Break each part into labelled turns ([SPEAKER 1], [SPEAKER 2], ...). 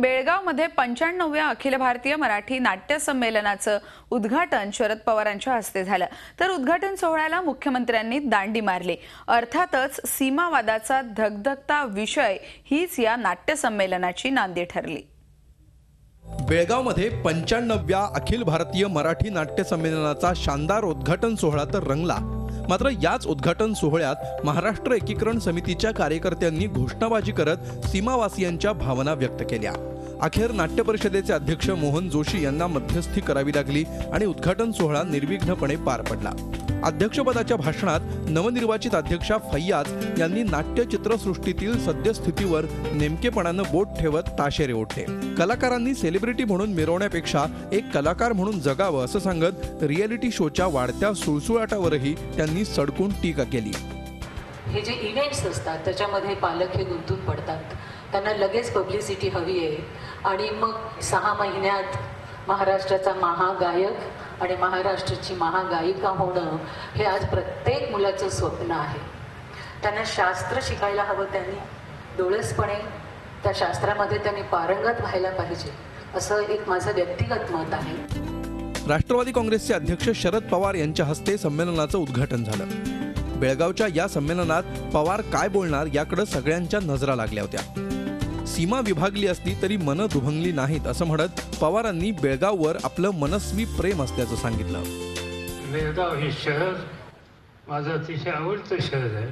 [SPEAKER 1] बेळगावमध्ये 95व्या अखिल भारतीय मराठी नाट्य संमेलनाचं उद्घाटन शरद पवारांच्या हस्ते झालं। तर उद्घाटन सोहळ्याला मुख्यमंत्र्यांनी दांडी मारली। अर्थातच सीमावादाचा धगधगता विषय हीच या नाट्य संमेलनाची नांदी ठरली।
[SPEAKER 2] बेळगावमध्ये 95व्या अखिल भारतीय मराठी नाट्य संमेलनाचा शानदार उद्घाटन सोहळा तर रंगला। मात्र याच उद्घाटन सोहळ्यात महाराष्ट्र एकीकरण समितीच्या कार्यकर्त्यांनी घोषणाबाजी करत सीमावासियांच्या भावना व्यक्त केल्या। अखेर नाट्य परिषदेचे अध्यक्ष मोहन जोशी यांना मध्यस्थी करावी लागली आणि उद्घाटन सोहळा निर्विघ्नपणे पार पडला। अध्यक्षपदाच्या भाषणात नवनिर्वाचित अध्यक्षा फैयाज यांनी नाट्य चित्रसृष्टीतील सद्यस्थितीवर नेमकेपणानं बोट ठेवत ताशेरे ओढले। कलाकारांनी सेलिब्रिटी म्हणून मिरवण्यापेक्षा एक कलाकार म्हणून जगावं असं सांगत रियालिटी शोच्या वाढत्या सुळसुळाटावरही त्यांनी सडकून टीका केली।
[SPEAKER 3] हे जे इव्हेंट्स असतात त्याच्यामध्ये पालक हे गुंतून पडतात, त्यांना लगेच पब्लिसिटी हवी आहे आणि मग 6 महिन्यात महाराष्ट्राचा महागायक आणि महाराष्ट्राची महागायिका होणं हे आज प्रत्येक मुलाचं स्वप्न आहे। त्यांना शास्त्र शिकायला हवं, त्यांनी डोळसपणे त्या शास्त्रामध्ये त्यांनी पारंगत व्हायला पाहिजे असं एक माझं व्यक्तिगत मत आहे।
[SPEAKER 2] राष्ट्रवादी काँग्रेसचे अध्यक्ष शरद पवार यांच्या हस्ते संमेलनाचं उद्घाटन झालं। बेळगावच्या या संमेलनात पवार काय बोलणार याकडे सगळ्यांच्या नजरा लागल्या होत्या। सीमा विभागली असली तरी मन दुभंगली नाहीत असं म्हणत पवारांनी बेळगाववर आपलं मनस्वी प्रेम असल्याचं सांगितलं।
[SPEAKER 4] बेळगाव हे शहर माझं अतिशय आवडतं शहर आहे।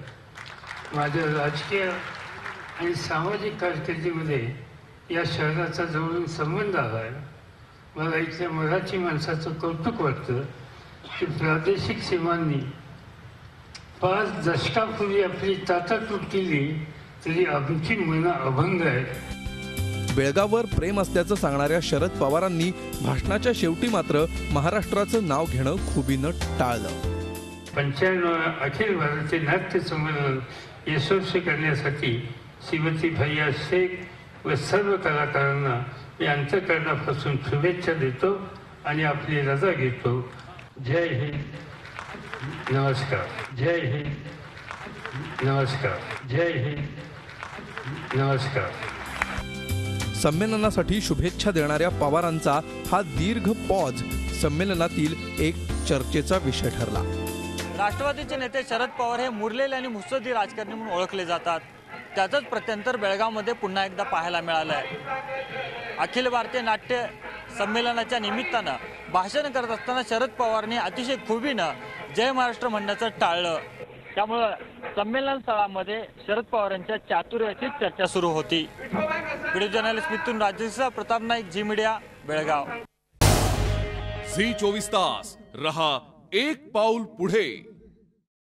[SPEAKER 4] माझ्या राजकीय आणि सामाजिक कारकिर्दीमध्ये या शहराचा जवळून संबंध आला आहे। मला इथल्या मराठी माणसाचं कौतुक वाटतं की प्रादेशिक सीमांनी 5 दशकापूर्वी आपली ताटातूट केली तरी आमची मनं अभंग आहेत।
[SPEAKER 2] बेळगाववर प्रेम असल्याचं सांगणाऱ्या शरद पवारांनी भाषणाच्या शेवटी मात्र महाराष्ट्राचं नाव घेणं खुबीनं टाळलं।
[SPEAKER 4] 95 अखिल भारतीय नाट्य संमेलन यशस्वी करण्यासाठी श्रीमती फैयाज शेख व सर्व कलाकारांना मी अंतःकरणापासून शुभेच्छा देतो आणि आपली रजा घेतो। जय हिंद, नमस्कार। जय हिंद, नमस्कार। जय हिंद, नमस्कार।
[SPEAKER 2] संमेलनासाठी शुभेच्छा देणाऱ्या पवारांचा हा दीर्घ पॉज संमेलनातील एक चर्चेचा विषय ठरला।
[SPEAKER 5] राष्ट्रवादीचे नेते शरद पवार हे मुरलेले आणि मुत्सद्दी राजकारणी म्हणून ओळखले जातात। त्याचंच प्रत्यंतर बेळगावमध्ये पुन्हा एकदा पाहायला मिळालं आहे। अखिल भारतीय नाट्य संमेलनाच्या निमित्तानं भाषण करत असताना शरद पवारांनी अतिशय खुबीनं जय महाराष्ट्र म्हणण्याचं टाळलं। त्यामुळे संमेलन स्थळामध्ये शरद पवारांच्या चातुर्याची चर्चा सुरू होती। व्हिडिओ जर्नलिस्ट मिथुन राजेशसह Pratap Naik, Zee media, Belgaum.
[SPEAKER 6] Zee 24 तास रहा एक पाऊल पुढे।